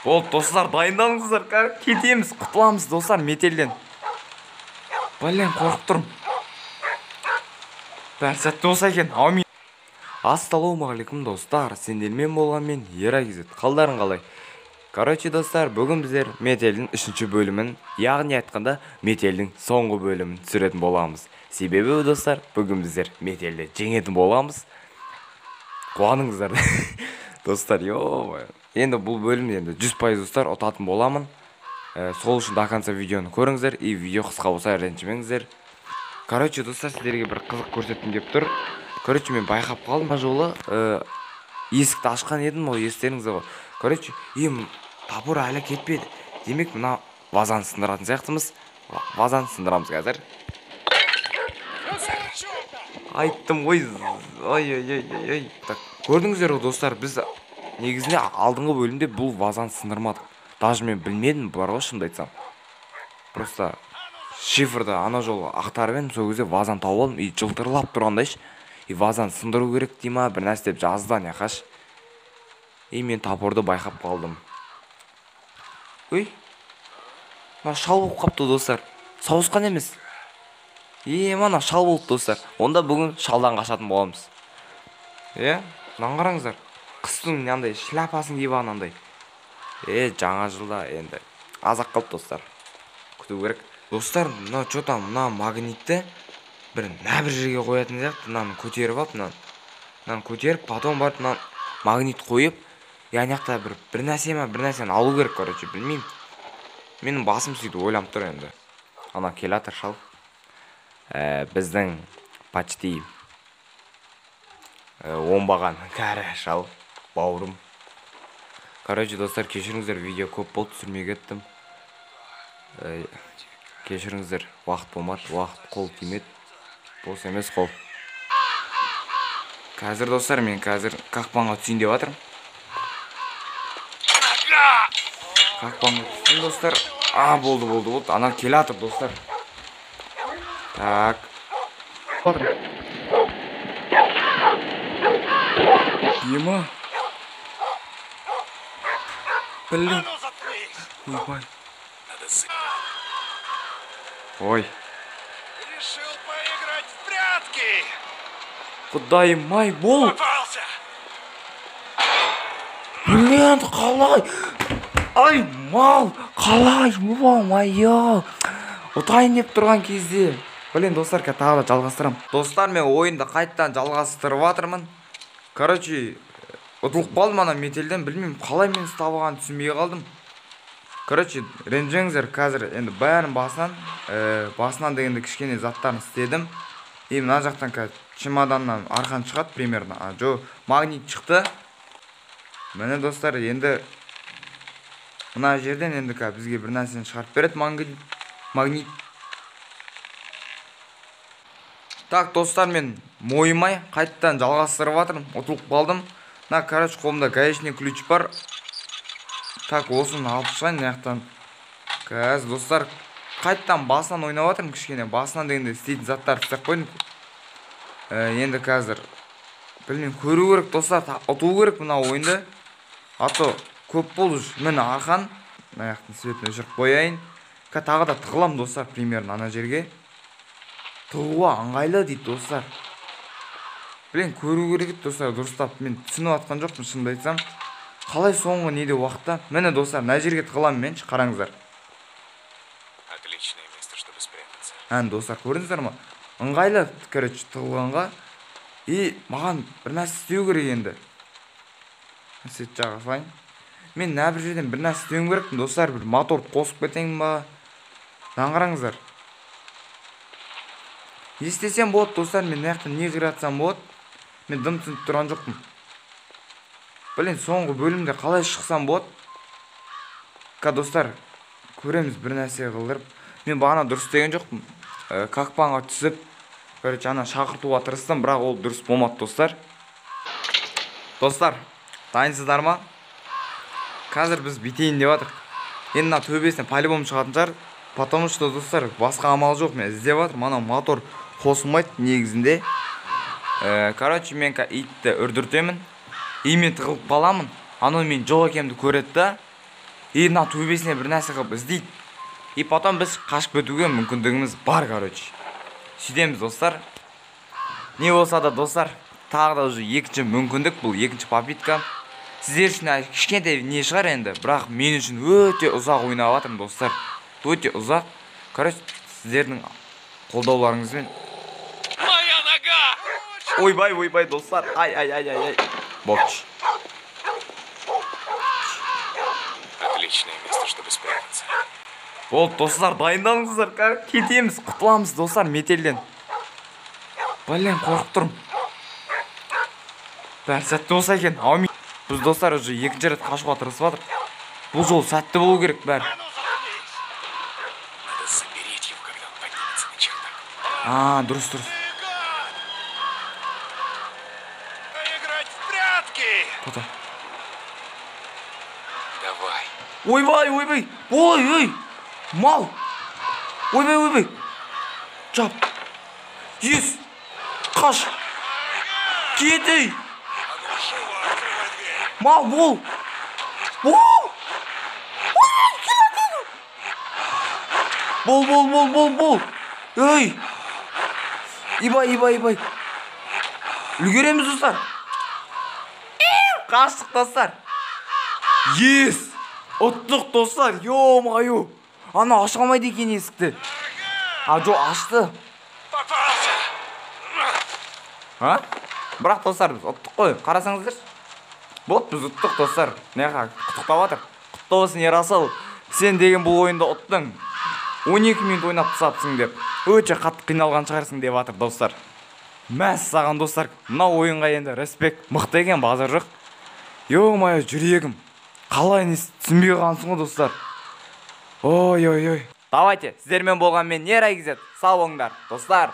Болды достар, дайындалыңыздар, кетеміз, құтыламыз достар метелден. Блин, қорқып тұрмын. Бәрі сәтті болса екен, аумин. Ассалаумағалейкум достар, сендермен болған мен Ерагизет. Қалдарың қалай? Короче достар, бүгін біздер метелдің 3-ші бөлімін, яғни айтқанда метелдің соңғы бөлімін түсіретін боламыз. Себебі достар, бүгін біздер метелді жеңетін боламыз. Қуаныңыздар. Достар, енді бұл бөлімде 100% достар ұтатын боламын. Сол үшін до конца видеоны көріңіздер, и видео қысқа болса ренжімеңіздер. Короче достар, сіздерге бір қызық көрсеткім келіп тұр. Короче, мен байқап қалдым жолы есікті ашқан едім, ол естеріңізде ғой. Короче, топор әлі кетпеді. Демек, мына вазаны сындыратын сияқтымыз. Вазаны сындырамыз қазір. Айттым ғой. Ой. Так, көрдіңіздер ғой достар, біз негізінде алдыңғы бөлімде бұл вазаны сындырмадық. Даже мен білмедім, бар ғой шынымды айтсам. Просто шифрды ана жолы ақтарып едім, сол кезде вазаны тауып алдым, и жылтырлап тұрғандайшы. И вазаны сындыру керек дей ма, бір нәрсе деп жазды, яқаш. И мен топорды байқап қалдым. Ой, мына шал болып қапты достар. Сауысқан емес. Мана шал болды достар. Онда бүгін шалдан қашатын боламыз. Мынаны қараңыздар. Қыстың мынандай шляпасын киіп алғандай. Жаңа жылда енді азақ қалды достар. Күту керек. Достар, мына магнитті бір жерге қоятын сияқты. Мынаны көтеріп алып, мынаны көтеріп, потом барып мынаны магнит қойып, яғни бір нәрсені алу керек, короче, білмеймін. Менің басым сөйтіп ойланып тұр енді. Ана келатыр шал. Біздің почти оңбаған кәрі шал, бауырым. Короче, достар, кешіріңіздер, видео көп болды, түсірмей кеттім. Кешіріңіздер, уақыт болмады, уақыт қол тимеді. Бос емес қол. Қазір достар, мен қазір қақпанға түсейін деп жатырмын. Қақпанға түсейін достар. Болды. Ана келатыр достар. Так. Ема. Блин. Ой. Решил поиграть в прятки. Құдайым-ай, бол. Блин, қалай? Ай, мал, қалай? Ой, ұтайын деп тұрған кезде. Блин, достар, тағы да жалғастырам. Достар, мен ойынды қайттан жалғастырып жатырмын. Короче, ұтылып қалдым ана метелден, білмеймін, қалай мен ұстап түсінбей қалдым. Короче, ренжіңіздер, қазір енді бәрін басынан дегенде кішкене заттарын істедім. И мына жақтан қазір чемоданнан арқан шығады примерно. Магнит шықты. Міне достар, енді мына жерден енді бізге бір нәрсені шығарып береді магнит. Так, достар, мен мойымай қайттан жалғастырып жатырмын. Ұтылып қалдым. Короче, қолымда гаечный ключ бар. Так, осыны алып шығайын яқтан. Қазір достар, қайттан басынан ойнап жатырмын кішкене. Басынан дегенде істейтін заттар істеп қойдым. Енді қазір білмеймін, көру керек достар, ұту керек мына ойынды. Ато көп болды. Міне арқан. Аяқтың светін өшіріп қояйын. Тағы да тығылам достар, примерно ана жерге. Тығуға ыңғайлы дейді достар. Блин, көру керек достар, дұрыстап. Мен түсініп атқан жоқпын, шынымды айтсам. Қалай соңғы неде уақытта? Міне достар, мына жерге тығылам мен, қараңыздар. Отличное место, чтобы спрятаться. Достар, көрдіңіздер ма? Ыңғайлы, короче, тығылғанға. И маған бір нәрсе істеу керек енді. Сөйт жаға салайын. Мен бір жерден бір нәрсе істеуім керекпін достар, бір моторды қосып кетейін ба? Қараңыздар. Не істесем болады достар, мен не қиратсам болады? Мен дым түсініп тұрған жоқпын. Блин, соңғы бөлімде қалай шықсам болады? Достар, көреміз бір нәрсе қылдырып. Мен бағана дұрыс деген жоқпын. Қақпанға түсіп, короче, ана шақыртуға тырыстым, бірақ ол дұрыс болмады достар. Достар, дайынсыздар ма? Қазір біз битейін деп жатырмық. Енді мына төбесіне по-любому шығатын шығар. Потому что достар, басқа амал жоқ, мен іздеп жатырмын. Ана мотор қосылмайды негізінде. Короче, мен итті үрдіртемін. Имен тығылып қаламын. Анау мен жоқ екенімді көреді да. мына төбесіне бір нәрсе қылып іздейді. И потом біз қашып кетуге мүмкіндігіміз бар, короче. Сөйтеміз, достар. Не болса да, достар, тағы да уже екінші мүмкіндік, бұл екінші попытка. Сіздер үшін кішкентай не шығар енді, бірақ мен үшін өте ұзақ ойнап жатырмын, достар. Өте ұзақ. Короче, сіздердің қолдауларыңызбен. Моя нога! Ойбай, достар. Ай. Бокч. Отличное место, чтобы спрятаться. Болды, достар, дайындалыңыздар. Кетеміз, құтыламыз, достар, метелден. Блин, қорқып тұрмын. Бәрі сәтті болса екен. Аумин. Біз, достар, уже екінші рет қашуға тырысып жатыр. Бұл жол сәтті болу керек, бәрі. Надо заберечь его, когда он поднимется на чердак. Дұрыс. Поиграть в прятки! Тота. Давай. Ойбай. Ой. Мал. Ойбай. Жап. Ес. Қаш. Кетей. А ну, живо открывай дверь! Мал, бол. Бол. Ей. Ибай. Үлгереміз, достар. Қаштық, достар. Ес. Ұттық, достар. Ё-мое. Ана аша алмайды екен есікті. Жо, ашты. Попался! Бірақ, достар, біз ұттық қой. Қарасаңыздар. Болды, біз ұттық, достар. Неға құттықтап жатыр. Құтты болсын, Ерасыл. Сен деген бұл ойында ұттың. 12 минут ойнап тастапсың деп. Өте қатты қиналған шығарсың деп жатыр, достар. Мәс саған, достар. Мына ойынға енді респект. Мықты екен, базар жоқ. Ё-мое, жүрегім. Қалай не түсінбей қалғансың ғой, достар. Ой. Давайте, сіздермен болған мен Нер Айгизет. Сау болыңдар, достар.